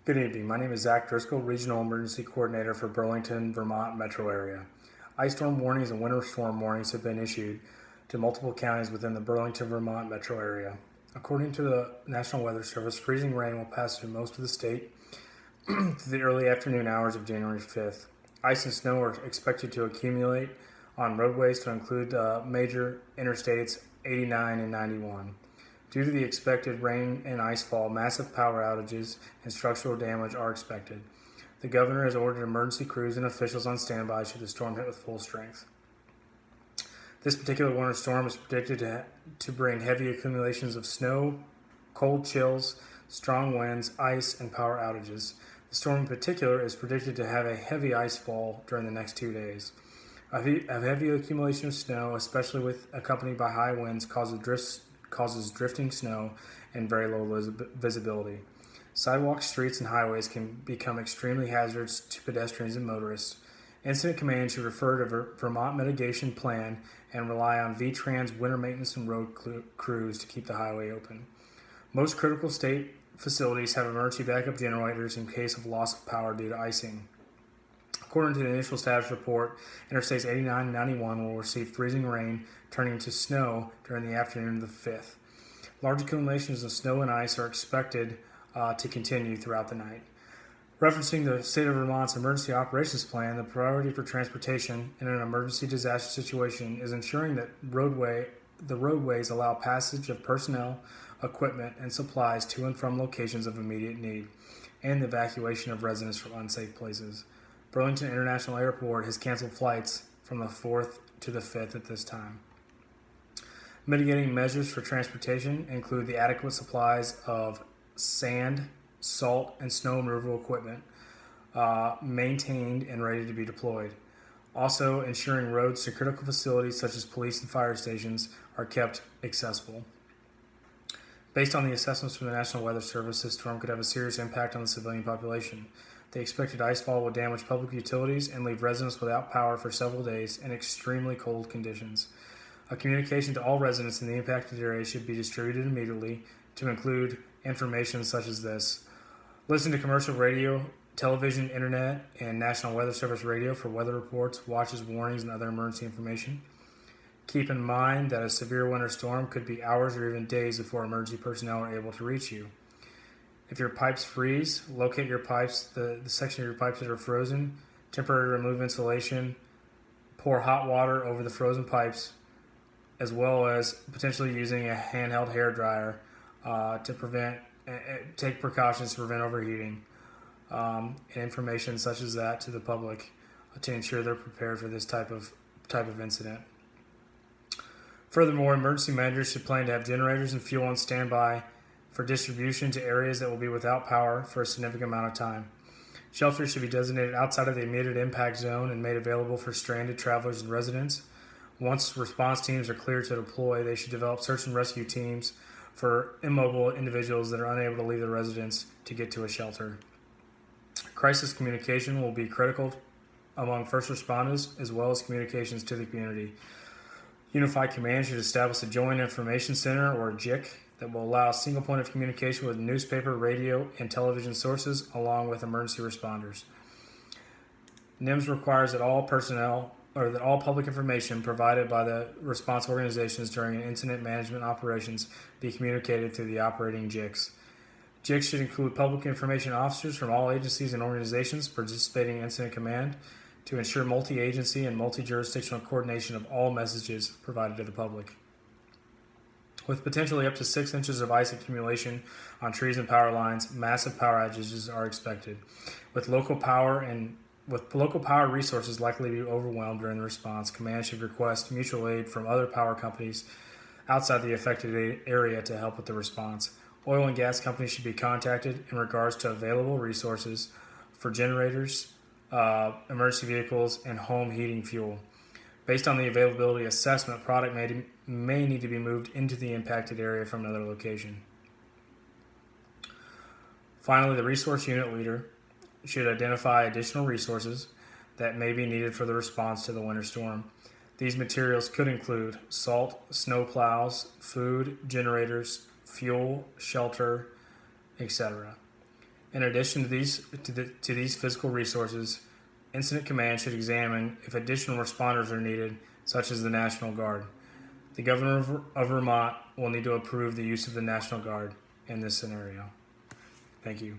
Good evening. My name is Z.Driskell, Regional Emergency Coordinator for Burlington, Vermont metro area. Ice storm warnings and winter storm warnings have been issued to multiple counties within the Burlington, Vermont metro area. According to the National Weather Service, freezing rain will pass through most of the state through the early afternoon hours of January 5th. Ice and snow are expected to accumulate on roadways to include major interstates 89 and 91. Due to the expected rain and icefall, massive power outages and structural damage are expected. The governor has ordered emergency crews and officials on standby should the storm hit with full strength. This particular winter storm is predicted to bring heavy accumulations of snow, cold chills, strong winds, ice, and power outages. The storm in particular is predicted to have a heavy icefall during the next 2 days. A heavy accumulation of snow, especially with accompanied by high winds, causes drifting snow and very low visibility. Sidewalks, streets, and highways can become extremely hazardous to pedestrians and motorists. Incident Command should refer to Vermont Mitigation Plan and rely on VTRAN's winter maintenance and road crews to keep the highway open. Most critical state facilities have emergency backup generators in case of loss of power due to icing. According to the initial status report, Interstates 89 and 91 will receive freezing rain turning to snow during the afternoon of the 5th. Large accumulations of snow and ice are expected to continue throughout the night. Referencing the State of Vermont's Emergency Operations Plan, the priority for transportation in an emergency disaster situation is ensuring that the roadways allow passage of personnel, equipment, and supplies to and from locations of immediate need, and the evacuation of residents from unsafe places. Burlington International Airport has canceled flights from the 4th to the 5th at this time. Mitigating measures for transportation include the adequate supplies of sand, salt, and snow removal equipment maintained and ready to be deployed. Also, ensuring roads to critical facilities such as police and fire stations are kept accessible. Based on the assessments from the National Weather Service, this storm could have a serious impact on the civilian population. The expected icefall will damage public utilities and leave residents without power for several days in extremely cold conditions. A communication to all residents in the impacted area should be distributed immediately to include information such as this. Listen to commercial radio, television, internet, and National Weather Service radio for weather reports, watches, warnings, and other emergency information. Keep in mind that a severe winter storm could be hours or even days before emergency personnel are able to reach you. If your pipes freeze, locate your pipes, the section of your pipes that are frozen, temporarily remove insulation, pour hot water over the frozen pipes, as well as potentially using a handheld hair dryer to take precautions to prevent overheating, and information such as that to the public to ensure they're prepared for this type of incident. Furthermore, emergency managers should plan to have generators and fuel on standby for distribution to areas that will be without power for a significant amount of time. Shelters should be designated outside of the immediate impact zone and made available for stranded travelers and residents. Once response teams are cleared to deploy, they should develop search and rescue teams for immobile individuals that are unable to leave their residence to get to a shelter. Crisis communication will be critical among first responders as well as communications to the community. Unified Command should establish a Joint Information Center, or JIC, that will allow a single point of communication with newspaper, radio, and television sources along with emergency responders. NIMS requires that all public information provided by the response organizations during incident management operations be communicated through the operating JICs. JICs should include public information officers from all agencies and organizations participating in incident command to ensure multi-agency and multi-jurisdictional coordination of all messages provided to the public. With potentially up to 6 inches of ice accumulation on trees and power lines, massive power outages are expected. With local power resources likely to be overwhelmed during the response, Command should request mutual aid from other power companies outside the affected area to help with the response. Oil and gas companies should be contacted in regards to available resources for generators, emergency vehicles, and home heating fuel. Based on the availability assessment, product may need to be moved into the impacted area from another location. Finally, the resource unit leader should identify additional resources that may be needed for the response to the winter storm. These materials could include salt, snow plows, food, generators, fuel, shelter, etc. In addition to these physical resources, Incident Command should examine if additional responders are needed, such as the National Guard. The Governor of Vermont will need to approve the use of the National Guard in this scenario. Thank you.